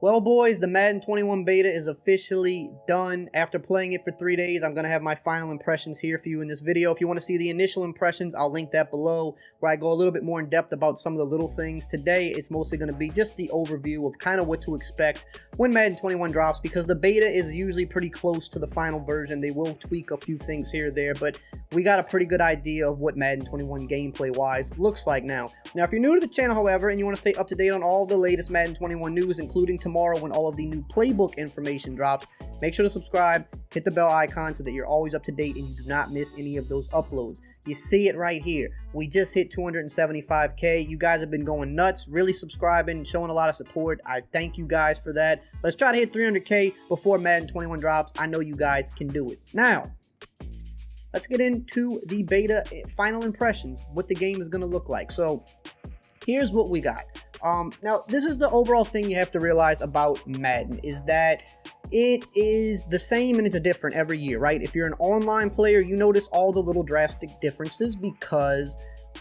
Well, boys, the Madden 21 beta is officially done. After playing it for 3 days, I'm going to have my final impressions here for you in this video. If you want to see the initial impressions, I'll link that below, where I go a little bit more in depth about some of the little things. Today, it's mostly going to be just the overview of kind of what to expect when Madden 21 drops, because the beta is usually pretty close to the final version. They will tweak a few things here or there, but we got a pretty good idea of what Madden 21 gameplay-wise looks like now. Now, if you're new to the channel, however, and you want to stay up to date on all the latest Madden 21 news, including tomorrow when all of the new playbook information drops, make sure to subscribe, hit the bell icon so that you're always up to date and you do not miss any of those uploads. You see it right here. We just hit 275K. You guys have been going nuts, really subscribing, showing a lot of support. I thank you guys for that. Let's try to hit 300K before Madden 21 drops. I know you guys can do it. Now, let's get into the beta final impressions, what the game is going to look like. So, here's what we got. Now, this is the overall thing you have to realize about Madden, is that it is the same and it's different every year, right? If you're an online player, you notice all the little drastic differences because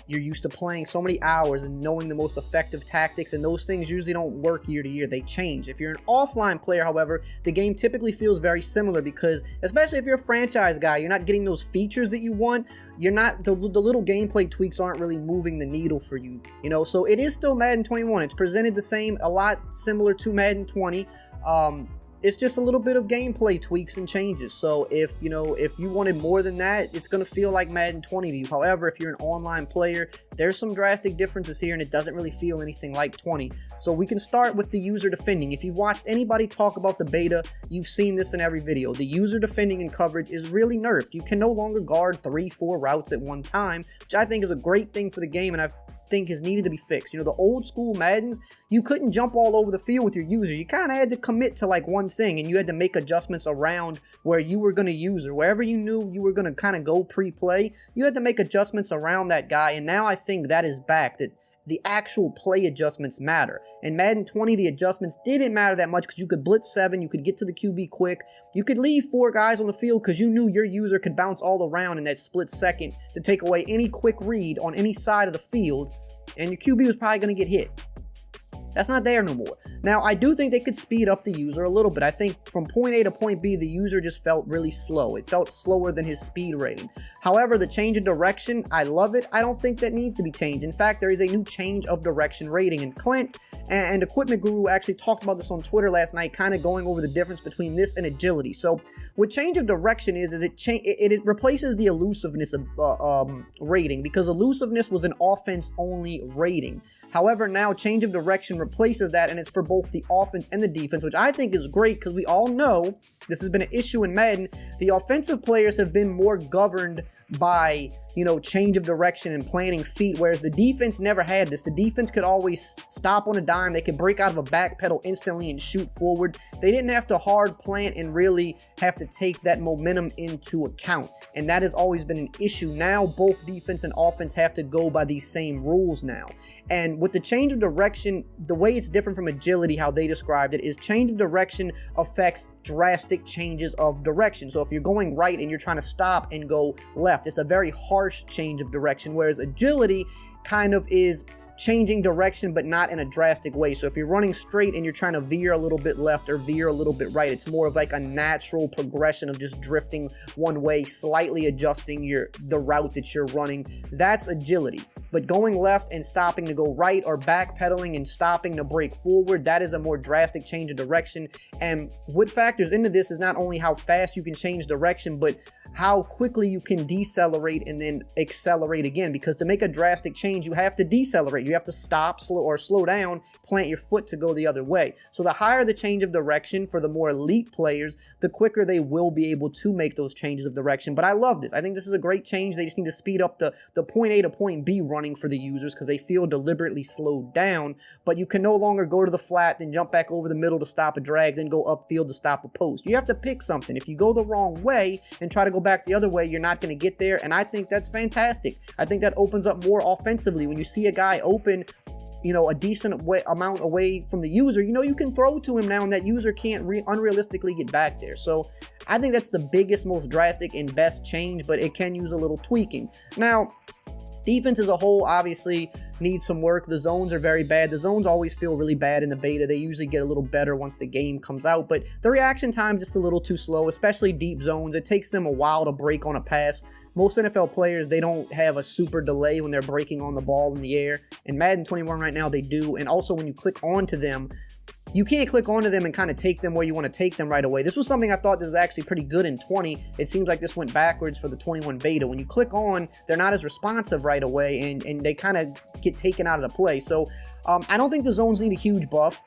you're used to playing so many hours and knowing the most effective tactics, and those things usually don't work year to year. They change. If you're an offline player, however, the game typically feels very similar because, especially if you're a franchise guy, you're not getting those features that you want. You're not, the little gameplay tweaks aren't really moving the needle for you, you know? So it is still Madden 21. It's presented the same, a lot similar to Madden 20. It's just a little bit of gameplay tweaks and changes. So if you wanted more than that, it's going to feel like Madden 20 to you. However, if you're an online player, there's some drastic differences here and it doesn't really feel anything like 20. So we can start with the user defending. If you've watched anybody talk about the beta, you've seen this in every video. The user defending and coverage is really nerfed. You can no longer guard 3-4 routes at one time, which I think is a great thing for the game, and I think has needed to be fixed. You know, the old school Maddens, you couldn't jump all over the field with your user. You kind of had to commit to like one thing, and you had to make adjustments around where you were going to use, or wherever you knew you were going to kind of go pre-play, you had to make adjustments around that guy. And now I think that is back, that the actual play adjustments matter. In Madden 20, the adjustments didn't matter that much because you could blitz 7, you could get to the QB quick, you could leave 4 guys on the field because you knew your user could bounce all around in that split second to take away any quick read on any side of the field, and your QB was probably going to get hit. That's not there no more. Now, I do think they could speed up the user a little bit. I think from point A to point B, the user just felt really slow. It felt slower than his speed rating. However, the change of direction, I love it. I don't think that needs to be changed. In fact, there is a new change of direction rating. And Clint and Equipment Guru actually talked about this on Twitter last night, kind of going over the difference between this and agility. So, what change of direction is it replaces the elusiveness rating, because elusiveness was an offense-only rating. However, now change of direction replaces that, and it's for both the offense and the defense, which I think is great because we all know this has been an issue in Madden. The offensive players have been more governed by, change of direction and planting feet, whereas the defense never had this. The defense could always stop on a dime. They could break out of a back pedal instantly and shoot forward. They didn't have to hard plant and really have to take that momentum into account, and that has always been an issue. Now both defense and offense have to go by these same rules now, and with the change of direction, the way it's different from agility, how they described it, is change of direction affects drastic changes of direction. So if you're going right and you're trying to stop and go left, it's a very harsh change of direction, whereas agility kind of is changing direction but not in a drastic way. So if you're running straight and you're trying to veer a little bit left or veer a little bit right, it's more of like a natural progression of just drifting one way, slightly adjusting the route that you're running. That's agility. But going left and stopping to go right, or backpedaling and stopping to break forward, that is a more drastic change of direction. And what factors into this is not only how fast you can change direction, but how quickly you can decelerate and then accelerate again. Because to make a drastic change, you have to decelerate. You have to stop, slow down, plant your foot to go the other way. So the higher the change of direction for the more elite players, the quicker they will be able to make those changes of direction. But I love this. I think this is a great change. They just need to speed up the point A to point B running for the users because they feel deliberately slowed down. But you can no longer go to the flat, then jump back over the middle to stop a drag, then go upfield to stop a post. You have to pick something. If you go the wrong way and try to go back the other way, you're not going to get there, and I think that's fantastic. I think that opens up more offensively. When you see a guy open, a decent amount away from the user, you can throw to him now, and that user can't unrealistically get back there. So I think that's the biggest, most drastic, and best change, but it can use a little tweaking. Now, defense as a whole, obviously, needs some work. The zones are very bad. The zones always feel really bad in the beta. They usually get a little better once the game comes out, but the reaction time just a little too slow, especially deep zones. It takes them a while to break on a pass. Most NFL players, they don't have a super delay when they're breaking on the ball in the air. In Madden 21 right now, they do. And also when you click onto them, you can't click onto them and kind of take them where you want to take them right away. This was something I thought was actually pretty good in 20. It seems like this went backwards for the 21 beta. When you click on, they're not as responsive right away, and they kind of get taken out of the play. So I don't think the zones need a huge buff.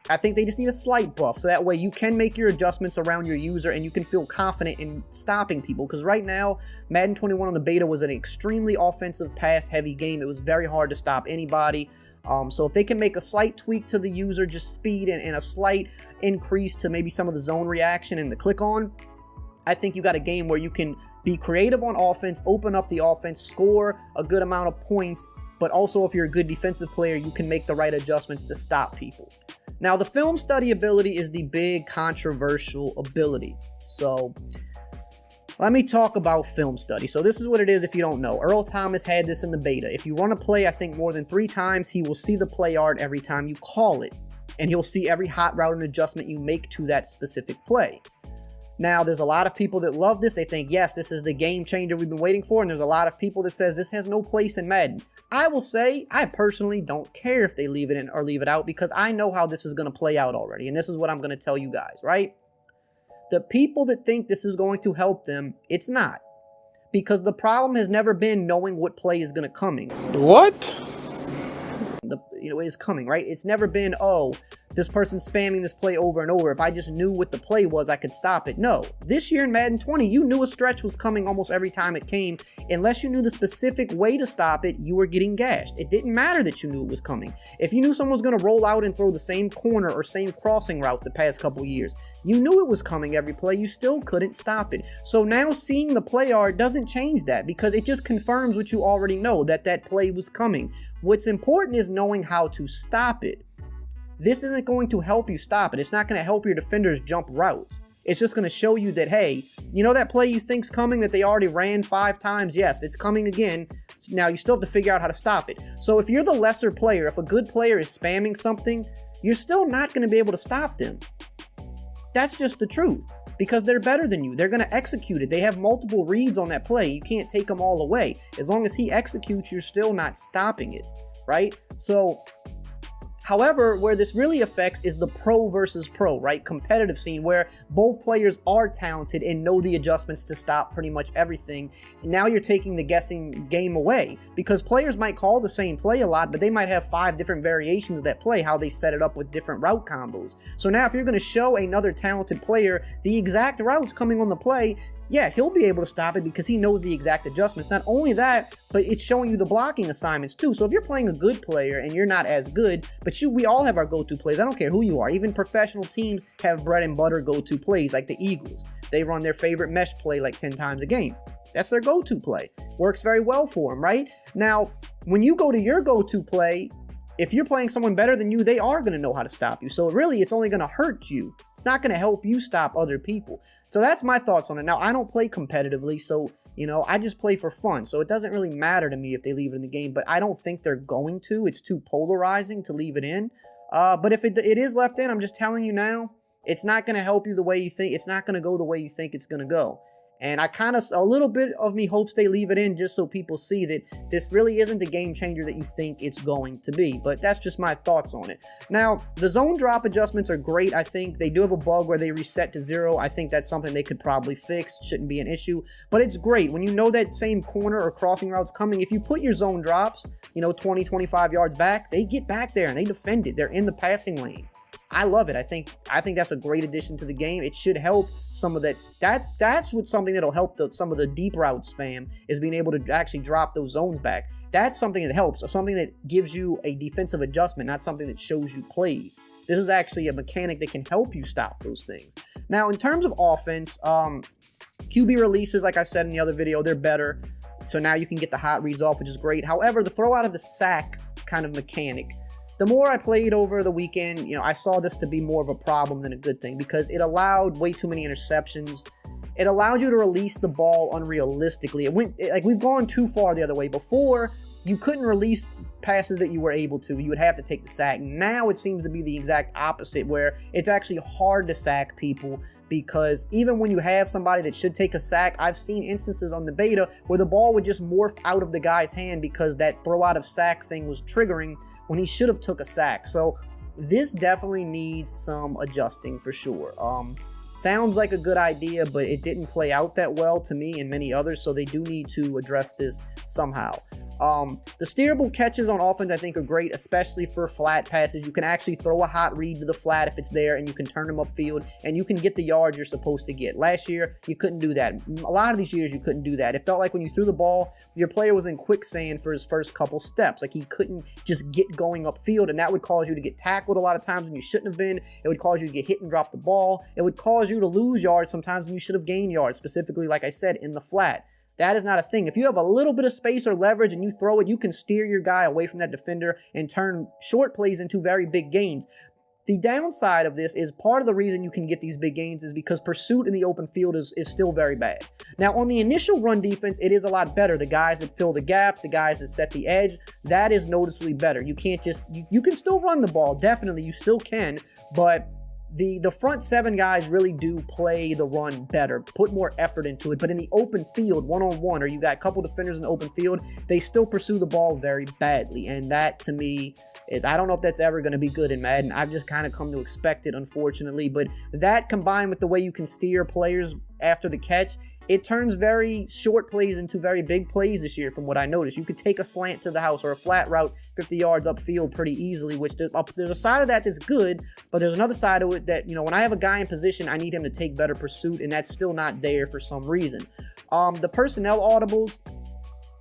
I think they just need a slight buff, so that way you can make your adjustments around your user and you can feel confident in stopping people. Because right now, Madden 21 on the beta was an extremely offensive pass-heavy game. It was very hard to stop anybody. So if they can make a slight tweak to the user, just speed and a slight increase to maybe some of the zone reaction and the click on, I think you got a game where you can be creative on offense, open up the offense, score a good amount of points, but also if you're a good defensive player, you can make the right adjustments to stop people. Now, the film study ability is the big controversial ability. So let me talk about film study. So this is what it is if you don't know. Earl Thomas had this in the beta. If you run a play, I think more than 3 times, he will see the play art every time you call it. And he'll see every hot route and adjustment you make to that specific play. Now, there's a lot of people that love this. They think, yes, this is the game changer we've been waiting for. And there's a lot of people that says this has no place in Madden. I will say, I personally don't care if they leave it in or leave it out, because I know how this is going to play out already. And this is what I'm going to tell you guys, right? The people that think this is going to help them, it's not. Because the problem has never been knowing what play is going to coming. What? Is coming, right? It's never been, oh, this person's spamming this play over and over. If I just knew what the play was, I could stop it. No. This year in Madden 20, you knew a stretch was coming almost every time it came. Unless you knew the specific way to stop it, you were getting gashed. It didn't matter that you knew it was coming. If you knew someone was going to roll out and throw the same corner or same crossing routes the past couple years, you knew it was coming every play. You still couldn't stop it. So now seeing the play art doesn't change that, because it just confirms what you already know, that that play was coming. What's important is knowing how to stop it. This isn't going to help you stop it. It's not going to help your defenders jump routes. It's just going to show you that, hey, you know that play you think's coming that they already ran 5 times? Yes, it's coming again. Now you still have to figure out how to stop it. So if you're the lesser player, if a good player is spamming something, you're still not going to be able to stop them. That's just the truth, because they're better than you. They're going to execute it. They have multiple reads on that play. You can't take them all away. As long as he executes, you're still not stopping it, right? So, however, where this really affects is the pro versus pro, right? Competitive scene where both players are talented and know the adjustments to stop pretty much everything. And now you're taking the guessing game away, because players might call the same play a lot, but they might have 5 different variations of that play, how they set it up with different route combos. So now if you're going to show another talented player the exact routes coming on the play, yeah, he'll be able to stop it because he knows the exact adjustments. Not only that, but it's showing you the blocking assignments too. So if you're playing a good player and you're not as good, but we all have our go-to plays. I don't care who you are. Even professional teams have bread and butter go-to plays, like the Eagles. They run their favorite mesh play like 10 times a game. That's their go-to play. Works very well for them, right? Now, when you go to your go-to play, if you're playing someone better than you, they are going to know how to stop you. So really, it's only going to hurt you. It's not going to help you stop other people. So that's my thoughts on it. Now, I don't play competitively, so, I just play for fun. So it doesn't really matter to me if they leave it in the game, but I don't think they're going to. It's too polarizing to leave it in. But if it is left in, I'm just telling you now, it's not going to help you the way you think. It's not going to go the way you think it's going to go. And a little bit of me hopes they leave it in just so people see that this really isn't the game changer that you think it's going to be. But that's just my thoughts on it. Now, the zone drop adjustments are great, I think. They do have a bug where they reset to 0. I think that's something they could probably fix. Shouldn't be an issue. But it's great. When you know that same corner or crossing route's coming, if you put your zone drops, 20, 25 yards back, they get back there and they defend it. They're in the passing lane. I love it. I think that's a great addition to the game. It should help some of that. That's something that'll help some of the deep route spam, is being able to actually drop those zones back. That's something that helps, something that gives you a defensive adjustment, not something that shows you plays. This is actually a mechanic that can help you stop those things. Now, in terms of offense, QB releases, like I said in the other video, they're better. So now you can get the hot reads off, which is great. However, the throw out of the sack kind of mechanic, the more I played over the weekend, I saw this to be more of a problem than a good thing, because it allowed way too many interceptions. It allowed you to release the ball unrealistically. We've gone too far the other way. Before, you couldn't release passes that you were able to. You would have to take the sack. Now it seems to be the exact opposite, where it's actually hard to sack people, because even when you have somebody that should take a sack, I've seen instances on the beta where the ball would just morph out of the guy's hand because that throw out of sack thing was triggering when he should have took a sack. So this definitely needs some adjusting for sure. Sounds like a good idea, but it didn't play out that well to me and many others, so they do need to address this somehow. The steerable catches on offense I think are great, especially for flat passes. You can actually throw a hot read to the flat if it's there, and you can turn them upfield, and you can get the yards you're supposed to get. Last year, you couldn't do that. A lot of these years, you couldn't do that. It felt like when you threw the ball, your player was in quicksand for his first couple steps. Like, he couldn't just get going upfield, and that would cause you to get tackled a lot of times when you shouldn't have been. It would cause you to get hit and drop the ball. It would cause you to lose yards sometimes when you should have gained yards, specifically, like I said, in the flat. That is not a thing. If you have a little bit of space or leverage and you throw it, you can steer your guy away from that defender and turn short plays into very big gains. The downside of this is part of the reason you can get these big gains is because pursuit in the open field is still very bad. Now, on the initial run defense, it is a lot better. The guys that fill the gaps, the guys that set the edge, that is noticeably better. You can't just, you can still run the ball. Definitely, you still can, but the front seven guys really do play the run better, put more effort into it. But in the open field, one-on-one, or you got a couple defenders in the open field, they still pursue the ball very badly. And that, to me, is, I don't know if that's ever going to be good in Madden. I've just kind of come to expect it, unfortunately. But that, combined with the way you can steer players after the catch, it turns very short plays into very big plays this year, from what I noticed. You could take a slant to the house or a flat route 50 yards upfield pretty easily, which there's a side of that that's good, but there's another side of it that, you know, when I have a guy in position, I need him to take better pursuit, and that's still not there for some reason. The personnel audibles,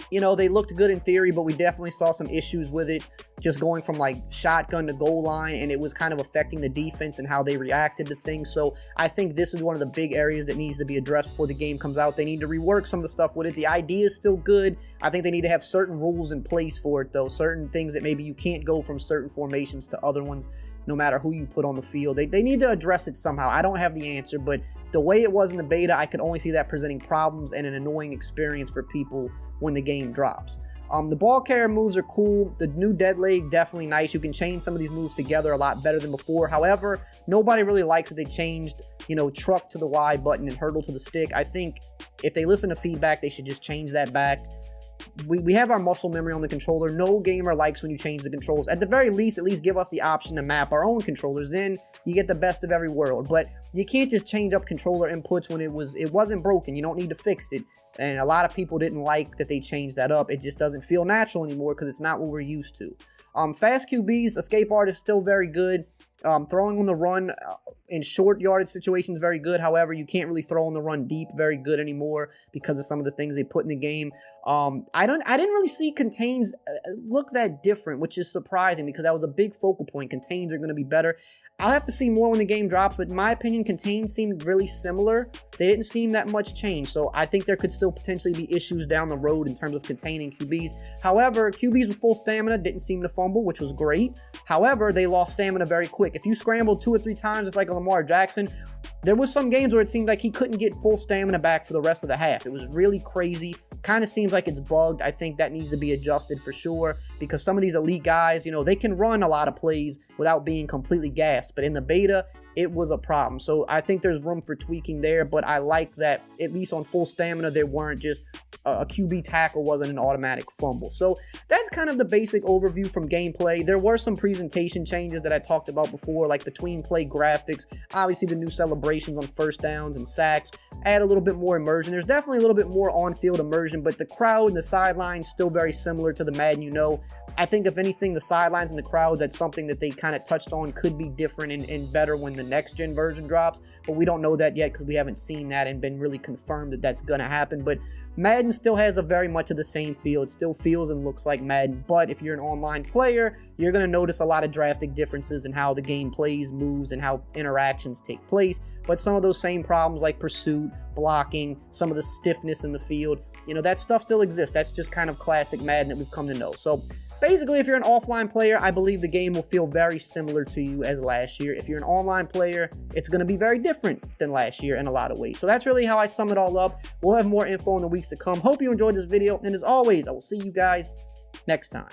you know, they looked good in theory, but we definitely saw some issues with it, just going from like shotgun to goal line, and it was kind of affecting the defense and how they reacted to things. So I think this is one of the big areas that needs to be addressed before the game comes out. They need to rework some of the stuff with it. The idea is still good. I think they need to have certain rules in place for it, though. Certain things that maybe you can't go from certain formations to other ones, no matter who you put on the field. They need to address it somehow. I don't have the answer, but the way it was in the beta, I could only see that presenting problems and an annoying experience for people when the game drops. The ball carrier moves are cool. The new dead leg, definitely nice. You can chain some of these moves together a lot better than before. However, nobody really likes that they changed, you know, truck to the Y button and hurdle to the stick. I think if they listen to feedback, they should just change that back. We have our muscle memory on the controller. No gamer likes when you change the controls. At the very least, at least give us the option to map our own controllers. Then you get the best of every world. But you can't just change up controller inputs when it wasn't broken. You don't need to fix it. And a lot of people didn't like that they changed that up. It just doesn't feel natural anymore because it's not what we're used to. Fast QBs, escape art is still very good. Throwing on the run in short yardage situations very good. However, you can't really throw on the run deep very good anymore because of some of the things they put in the game. I didn't really see contains look that different, which is surprising because that was a big focal point. Contains are going to be better. I'll have to see more when the game drops, but in my opinion, contains seemed really similar. They didn't seem that much change, so I think there could still potentially be issues down the road in terms of containing QBs. However, QBs with full stamina didn't seem to fumble, which was great. However, they lost stamina very quick. If you scrambled 2 or 3 times, it's like a Lamar Jackson. There was some games where it seemed like he couldn't get full stamina back for the rest of the half. It was really crazy. Kind of seems like it's bugged. I think that needs to be adjusted for sure, because some of these elite guys, you know, they can run a lot of plays without being completely gassed, but in the beta, it was a problem. So I think there's room for tweaking there, but I like that at least on full stamina, there weren't just a QB tackle wasn't an automatic fumble. So that's kind of the basic overview from gameplay. There were some presentation changes that I talked about before, like between play graphics, obviously the new celebrations on first downs and sacks, add a little bit more immersion. There's definitely a little bit more on-field immersion, but the crowd and the sidelines still very similar to the Madden you know. I think if anything, the sidelines and the crowds, that's something that they kind of touched on, could be different and better when the next gen version drops, but we don't know that yet because we haven't seen that and been really confirmed that that's going to happen. But Madden still has a very much of the same feel. It still feels and looks like Madden, but if you're an online player, you're going to notice a lot of drastic differences in how the game plays, moves, and how interactions take place. But some of those same problems like pursuit, blocking, some of the stiffness in the field, you know, that stuff still exists. That's just kind of classic Madden that we've come to know. So basically, if you're an offline player, I believe the game will feel very similar to you as last year. If you're an online player, it's going to be very different than last year in a lot of ways. So that's really how I sum it all up. We'll have more info in the weeks to come. Hope you enjoyed this video, and as always, I will see you guys next time.